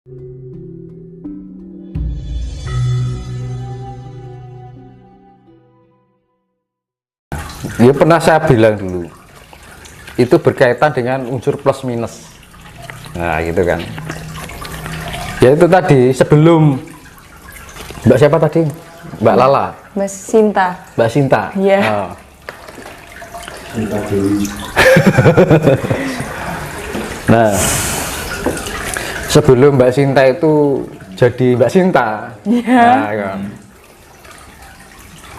Ya pernah saya bilang dulu, itu berkaitan dengan unsur plus minus. Nah gitu kan. Ya itu tadi sebelum Mbak siapa tadi? Mbak Lala. Mbak Sinta. Mbak Sinta. Iya. Oh. Sinta Dewi. Nah, sebelum Mbak Sinta itu jadi Mbak Sinta. Iya. Nah,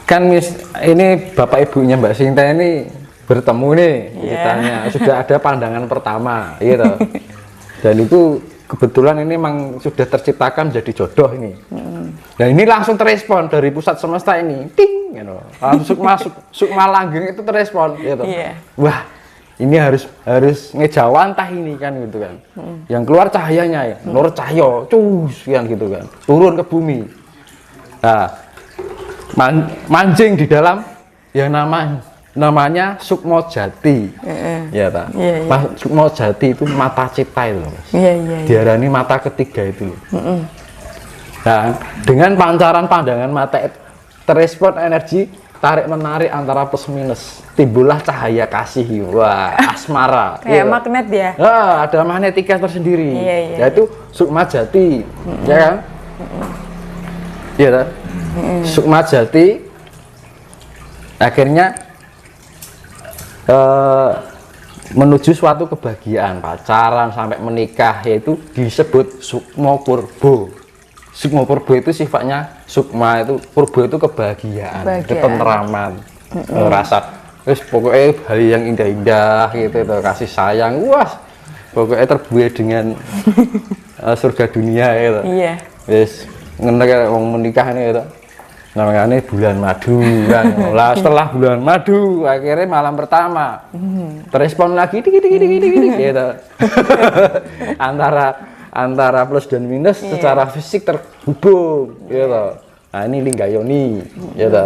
kan ini bapak ibunya Mbak Sinta ini bertemu nih ceritanya, sudah ada pandangan pertama gitu. Dan itu kebetulan ini memang sudah terciptakan jadi jodoh ini. Nah ini langsung terespon dari pusat semesta ini, ting gitu. Langsung masuk sukma langgeng itu terespon gitu. Wah ini harus ngejawantah ini kan gitu kan. Yang keluar cahayanya ya, nur cahyo cus yang gitu kan, turun ke bumi. Nah mancing di dalam yang namanya Sukmo Jati. Ya Pak. Sukmo Jati itu mata cipta itu Mas. Diarani mata ketiga itu. Nah, dengan pancaran pandangan mata terespon energi tarik menarik antara plus minus, timbullah cahaya kasih. Wah, asmara. Kayak magnet ya. Ada magnetika tersendiri. Yaitu Sukma Jati. Ya kan? Iya kan? Sukma Jati akhirnya menuju suatu kebahagiaan, pacaran sampai menikah, yaitu disebut Sukmo Purbo. Sukmo Purbo itu sifatnya sukma, itu purbo itu kebahagiaan, ketenteraman, rasa pokoknya hal yang indah-indah gitu, kasih sayang, wah pokoknya terbuai dengan surga dunia gitu. Wis ngenek wong menikah ini gitu. Namanya bulan madu kan. Lah setelah bulan madu akhirnya malam pertama terespon lagi gitu. antara plus dan minus secara fisik terhubung gitu. Nah ini linggayoni gitu.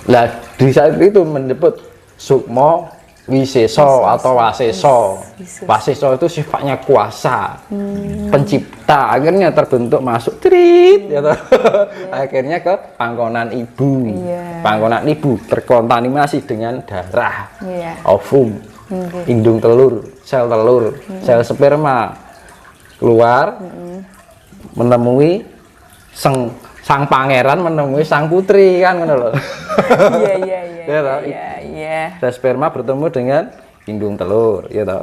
Lah di saat itu menyebut Sukmo Wiseso atau Waseso. Waseso itu sifatnya kuasa, pencipta. Akhirnya terbentuk masuk trit, gitu. Akhirnya ke panggonan ibu. Panggonan ibu terkontaminasi dengan darah, ovum, indung telur, sel sperma keluar, menemui sang pangeran menemui sang putri kan gitu loh. Sel sperma bertemu dengan indung telur gitu.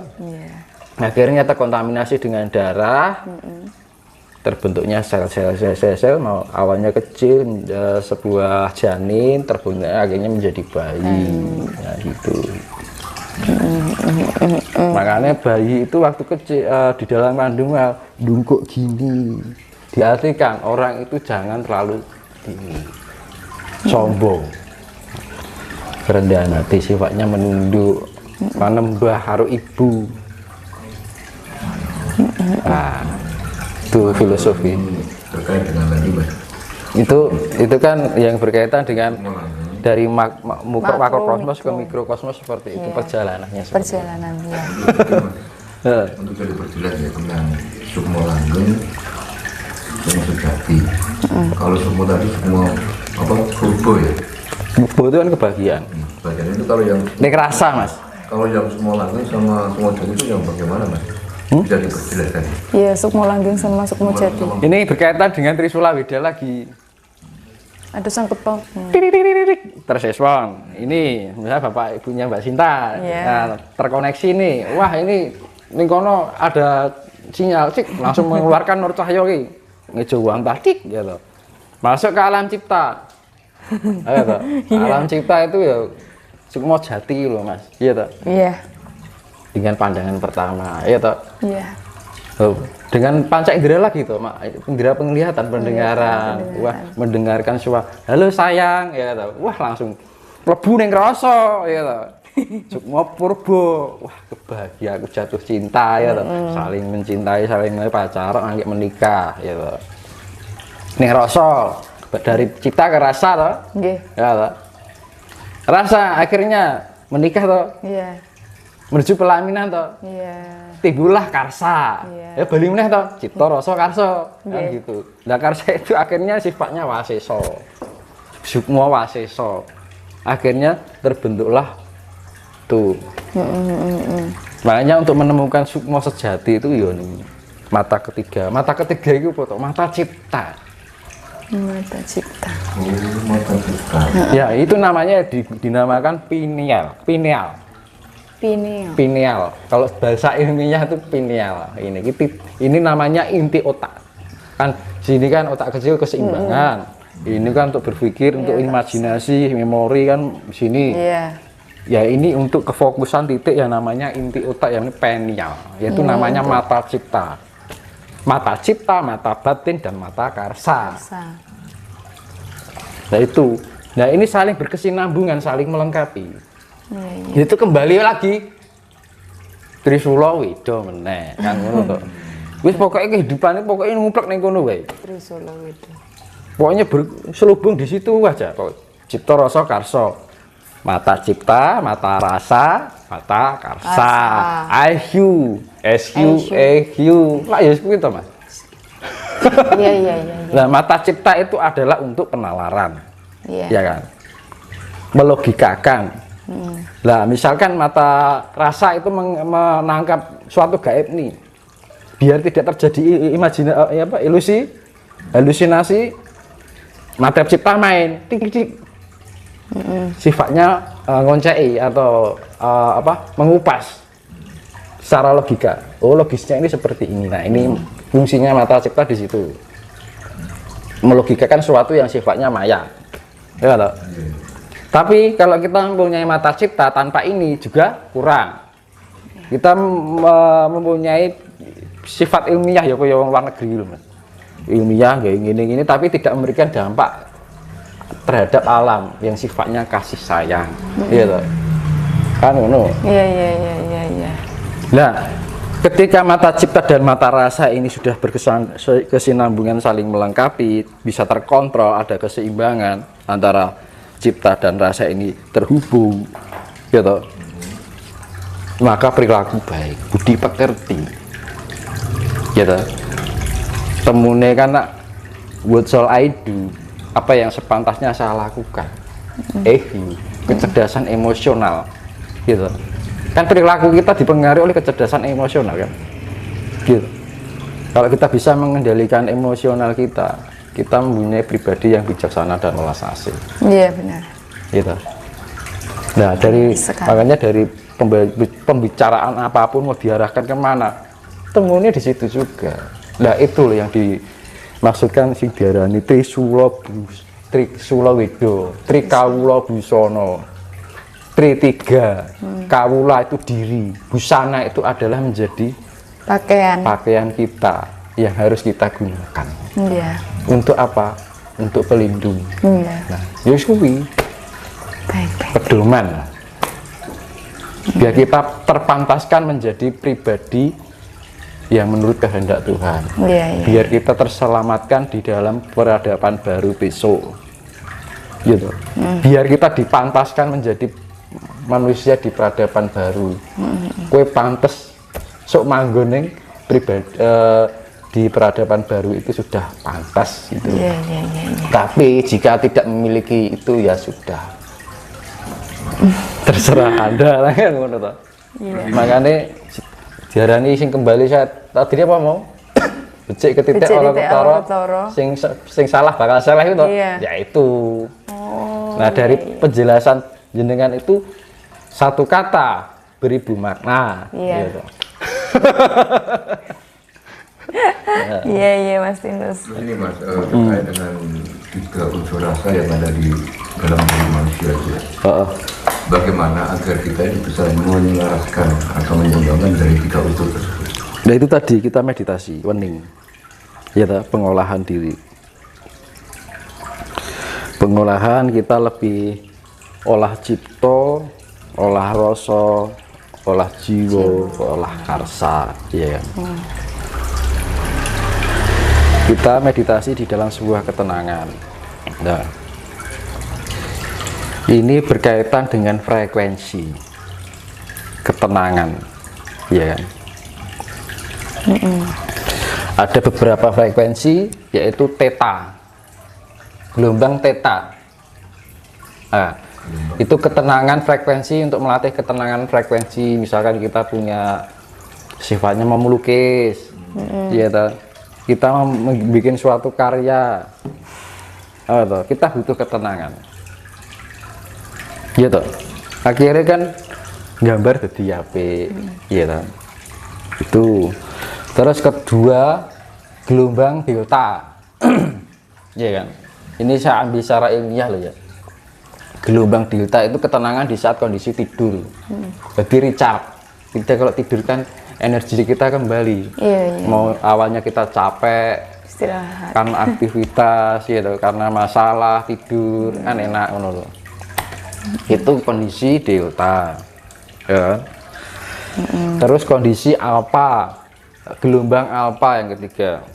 Akhirnya terkontaminasi dengan darah. Terbentuknya sel mau awalnya kecil, sebuah janin terbentuk akhirnya menjadi bayi. Nah gitu. Makanya bayi itu waktu kecil di dalam kandungan dungkuk gini. Diartikan orang itu jangan terlalu tinggi, sombong, kerendahan hati, sifatnya menunduk, menembah haru ibu. Nah, itu filosofi. Terkait dengan tadi Mas. Itu kan yang berkaitan dengan dari makrokosmos ke mikrokosmos seperti itu perjalanannya. Perjalanannya. Untuk jadi perjelas ya tentang Sukmo Langgeng, Sukmo Sejati. Kalau Sukmo tadi Sukmo apa Purbo ya? Purbo itu kan kebahagiaan. Bagian itu kalau yang Nek rasa Mas. Kalau yang Sukmo Langgeng sama Sukmo Jati itu yang bagaimana Mas? Bisa diperjelaskan? Iya, Sukmo Langgeng sama Sukmo Jati. Ini berkaitan dengan Trisula Wida lagi. Ada sangkut paut. Tersespon. Ini misalnya bapak ibunya Mbak Sinta. Nah, terkoneksi nih. Wah ini kono ada sinyal, cik langsung mengeluarkan nur cahyo ki. Ngejauhan batik gitu. Masuk ke alam cipta. Ayo alam cipta itu ya Sukmo Jati loh Mas. Iya toh? Iya. Dengan pandangan pertama, iya toh? Iya. Dengan panca indera lagi tuh, indera penglihatan, pendengaran, wah mendengarkan suara, halo sayang, ya toh, wah langsung mlebu ning rasa, ya toh. Sukmo Purbo, wah kebahagiaan, aku jatuh cinta, ya toh, saling mencintai, saling pacaran, nanti menikah, ya toh. Ning rasa dari cipta ke rasa toh, ya toh. Rasa akhirnya menikah toh. Iya. menuju pelaminan toh. Iya. Timbullah karsa. Iya. Ya bali meneh toh, cipta rasa karsa. Kan Iya. gitu. Lah karsa itu akhirnya sifatnya wasesa. Sukma wasesa. Akhirnya terbentuklah tuh. Makanya untuk menemukan sukma sejati itu ya nih, mata ketiga. Mata ketiga itu apa toh? Mata cipta. Mata cipta. Oh, mata cipta. Ya, itu namanya dinamakan pineal. Pineal. Pineal. Pineal. Kalau bahasa ilmiah itu pineal. Ini namanya inti otak. Kan sini kan otak kecil keseimbangan. Ini kan untuk berpikir, untuk imajinasi, memori kan di sini. Iya. Ya ini untuk kefokusan titik yang namanya inti otak yang ini pineal. Yaitu namanya mata cipta. Mata cipta, mata batin, dan mata karsa. Nah itu. Nah ini saling berkesinambungan, saling melengkapi. Iya. Itu kembali lagi Trisula Weda meneh kan ngono to. Wis pokoke kehidupane pokoke nguplek ning kono wae. Trisula Weda. Pokoknya selubung di situ aja. Cipta rasa karsa. Mata cipta, mata rasa, mata karsa. IQ, SQ, EQ. Lah ya kuwi to, Mas. Iya. Nah, mata cipta itu adalah untuk penalaran. Iya. Ya kan? Melogikakan. Nah, misalkan mata rasa itu menangkap suatu gaib nih, biar tidak terjadi ilusi, halusinasi, mata cipta main, tik. Sifatnya ngoncei atau mengupas secara logika. Oh, logisnya ini seperti ini. Nah, ini fungsinya mata cipta di situ. Melogikakan sesuatu yang sifatnya maya. Ya, toh? Tapi kalau kita mempunyai mata cipta tanpa ini juga kurang. Kita mempunyai sifat ilmiah ya kayak luar negeri loh, Mas. Ilmiah kayak gini tapi tidak memberikan dampak terhadap alam yang sifatnya kasih sayang. Iya toh? Kan ngono. Iya. Nah, ketika mata cipta dan mata rasa ini sudah berkesinambungan saling melengkapi, bisa terkontrol, ada keseimbangan antara cipta dan rasa ini terhubung, gitu. Maka perilaku baik, budi pekerti, gitu. Temune kan nak, what shall I do? Apa yang sepantasnya saya lakukan? Kecerdasan emosional, gitu. Kan perilaku kita dipengaruhi oleh kecerdasan emosional kan, gitu. Kalau kita bisa mengendalikan emosional kita mempunyai pribadi yang bijaksana dan welas asih. Iya benar. Gitu. Nah makanya dari pembicaraan apapun mau diarahkan kemana, temunya di situ juga. Nah itu loh yang dimaksudkan sing diarani Trisula Weda, Trikawula Busana, Tri tiga, kawula itu diri, busana itu adalah menjadi pakaian kita yang harus kita gunakan. Iya. Untuk apa? Untuk pelindung. Iya. Nah, ya suwi. Baik. Pedoman lah. Biar kita terpantaskan menjadi pribadi yang menurut kehendak Tuhan. Iya. Biar kita terselamatkan di dalam peradaban baru besok. Gitu. Biar kita dipantaskan menjadi manusia di peradaban baru. Kue pantes sok manggoning pribadi di peradaban baru itu sudah pantas gitu. Iya. Tapi jika tidak memiliki itu ya sudah. Terserah Anda lah kan ngono toh. Iya. Makanya diarani sing kembali saya tadi apa mau? Becik ke titik ora ketara. Sing salah bakal salah itu toh. Iya. Ya itu. Oh. Nah, dari penjelasan jenengan itu satu kata beribu makna. Iya. Gitu. Iya Mas Tinus. Ini Mas terkait dengan tiga unsur rasa yang ada di dalam diri manusia itu. Bagaimana agar kita ini bisa menyelaraskan atau menyeimbangkan dari tiga unsur tersebut? Nah itu tadi kita meditasi, wening, ya pengolahan diri. Pengolahan kita lebih olah cipto, olah rasa, olah jiwa, olah karsa, ya kan. Kita meditasi di dalam sebuah ketenangan. Nah, ini berkaitan dengan frekuensi. ketenangan, ya kan? Ada beberapa frekuensi, yaitu theta, gelombang theta. Nah, itu ketenangan frekuensi, untuk melatih ketenangan frekuensi. Misalkan kita punya sifatnya mau melukis, ya toh, kita mau bikin suatu karya, kita butuh ketenangan, ya toh. Akhirnya kan gambar jadi apik, ya toh. Itu. Terus kedua, gelombang delta. Ya kan, ini saya ambil secara ilmiah loh ya. Gelombang delta itu ketenangan di saat kondisi tidur. Jadi recharge. Kita kalau tidur kan energi kita kembali. Iya. Mau awalnya kita capek, Istirahat. karena aktivitas, gitu, karena masalah tidur, kan enak menurut. Itu kondisi delta. Ya. Terus kondisi alpha, gelombang alpha yang ketiga.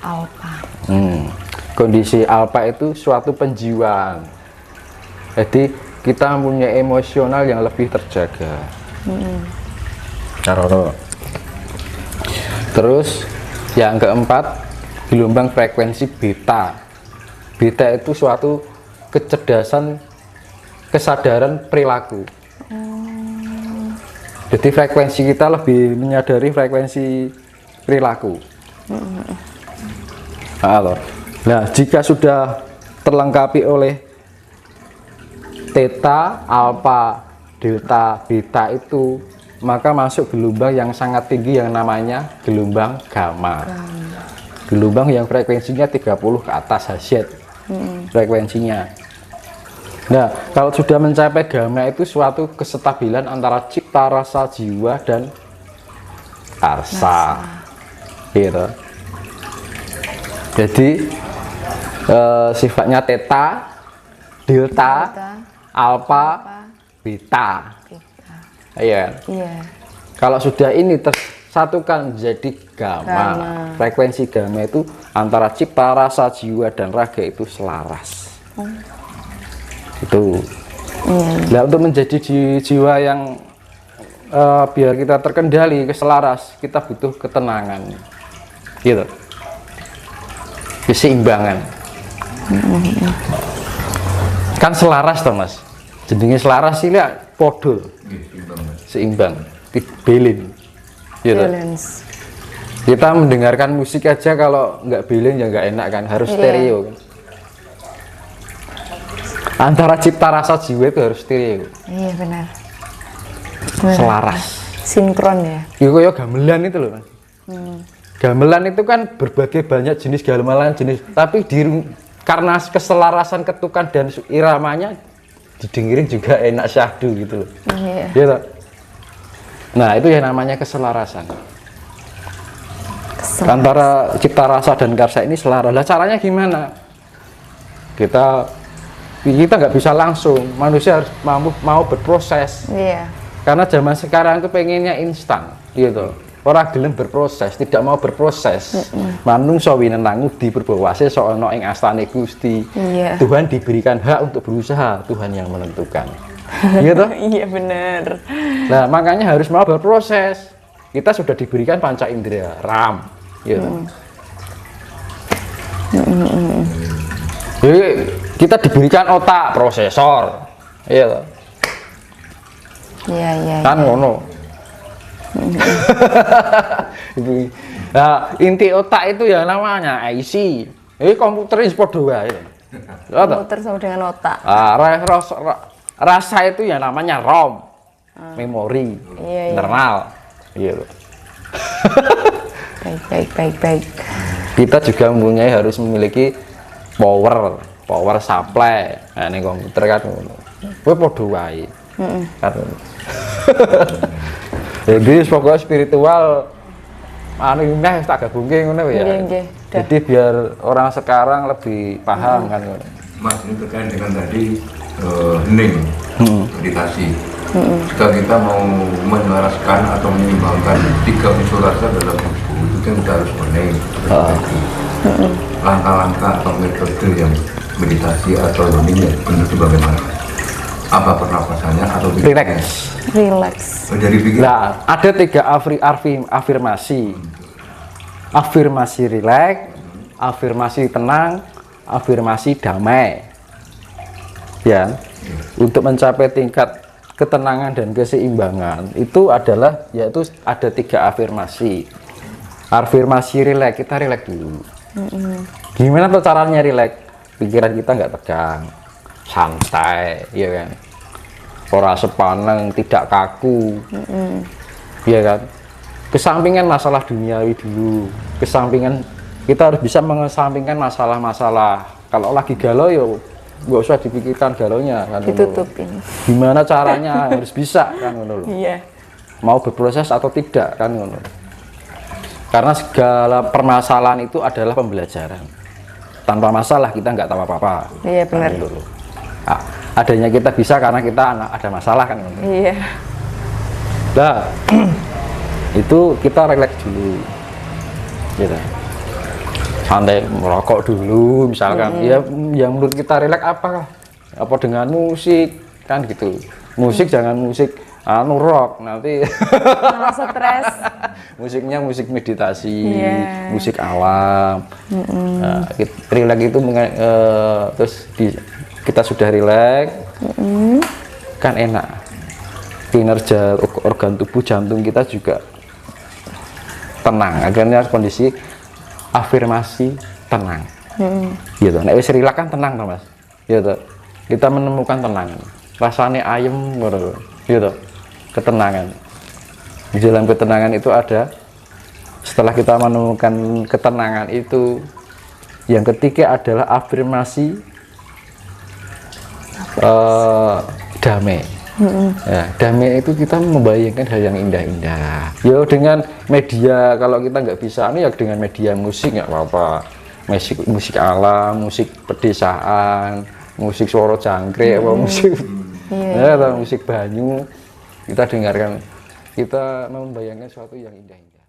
Alpha. Kondisi alpha itu suatu penjiwaan. Jadi kita punya emosional yang lebih terjaga. Terus yang keempat, gelombang frekuensi beta. Beta itu suatu kecerdasan, kesadaran perilaku. Jadi frekuensi kita lebih menyadari frekuensi perilaku. Nah, jika sudah terlengkapi oleh theta, alpha, delta, beta itu, maka masuk gelombang yang sangat tinggi yang namanya gelombang gamma. Gelombang yang frekuensinya 30 ke atas hasiat frekuensinya. Nah, kalau sudah mencapai gamma itu suatu kestabilan antara cipta rasa jiwa dan arsa. Gitu. Jadi sifatnya theta, delta, alpha, beta. Iya. Iya. Kalau sudah ini tersatukan menjadi gamma. Frekuensi gamma itu antara cipta rasa jiwa dan raga itu selaras. Itu. Nah, untuk menjadi jiwa yang biar kita terkendali, keselaras, kita butuh ketenangan. Gitu. Keseimbangan. Kan selaras toh Mas. Jenenge selaras sih lihat podo. Seimbang, belin. Gitu. Balance. Kita mendengarkan musik aja kalau nggak belin ya nggak enak kan, harus stereo kan. Antara cipta rasa jiwa itu harus stereo. Iya benar. Selaras. Sinkron ya. Itu kayak gamelan itu loh Mas. Gamelan itu kan berbagai banyak jenis gamelan jenis, tapi karena keselarasan ketukan dan iramanya didengerin juga enak syahdu gitu loh. Iya. Gitu. Nah, itu yang namanya keselarasan. Antara cipta rasa dan karsa ini selaras. Lah caranya gimana? Kita nggak bisa langsung, manusia harus mau berproses. Iya. Karena zaman sekarang itu pengennya instan, gitu. Orang gelem berproses, tidak mau berproses. Manungsa winenang ngudi berbawase soalno ing astane Gusti. Iya. Tuhan diberikan hak untuk berusaha, Tuhan yang menentukan. Gitu? Iya benar. Nah, makanya harus mau berproses. Kita sudah diberikan panca indera, RAM. Gitu. Jadi kita diberikan otak, prosesor. Iya. Iya. Kan ngono. Nah, inti otak itu ya namanya IC. Ini komputer ini padha wae. Komputer sama dengan otak. Rasa itu ya namanya ROM. Memori Iya. internal. Gitu. Baik. Kita juga harus memiliki power supply. Nah, ini komputer kan ngono. Kuwi padha wae. Kan. Jadi pokoknya spiritual anu ini tak gabungke ngono ya. Nggih. Jadi biar orang sekarang lebih paham kan ngono. Mas, ini terkait dengan tadi hening, meditasi. Jika kita mau menyelaraskan atau menyeimbangkan 3 unsur rasa dalam tubuh, itu kan kita harus hening. Langkah-langkah atau metode yang meditasi atau hening ya benar itu bagaimana? Apa pernapasannya atau Relax. Relax. dari pikiran? Nah, ada 3 afirmasi. Afirmasi relax, afirmasi tenang, afirmasi damai. Ya, untuk mencapai tingkat ketenangan dan keseimbangan itu adalah yaitu ada 3 afirmasi. Afirmasi relax, kita relax dulu. Gimana tuh caranya relax? Pikiran kita nggak tegang, santai, ya kan? Ora sepaneng, tidak kaku, ya kan? Kesampingan masalah duniawi dulu, kesampingan kita harus bisa mengesampingkan masalah-masalah. Kalau lagi galau ya nggak usah dipikirkan galaunya kan, Ditutupin. gimana caranya harus bisa kan ngono lho. Iya. Mau berproses atau tidak kan ngono. Karena segala permasalahan itu adalah pembelajaran. Tanpa masalah kita nggak tahu apa-apa. Iya, benar. Kan gitu loh. Nah, adanya kita bisa karena kita ada masalah kan ngono. Iya. Nah, itu kita relax dulu. Gitu. Santai merokok dulu misalkan. Ya yang menurut kita relax apa dengan musik kan gitu. Musik jangan musik rock nanti Malah stres. musiknya musik meditasi, Iya. musik alam. Nah, relax itu terus kita sudah relax kan enak, kinerja organ tubuh jantung kita juga tenang, akhirnya kondisi afirmasi tenang. Gitu. Nek wis relax kan tenang toh Mas. Gitu. Kita menemukan tenang. Rasanya ayem ngono. Gitu. Ketenangan. Di dalam ketenangan itu ada, setelah kita menemukan ketenangan itu, yang ketiga adalah afirmasi damai. Ya, damai itu kita membayangkan hal yang indah-indah. Ya dengan media, kalau kita nggak bisa ya dengan media musik nggak apa-apa. Musik alam, musik pedesaan, musik suara jangkrik, apa musik ya, atau musik banyu, kita dengarkan, kita membayangkan sesuatu yang indah-indah.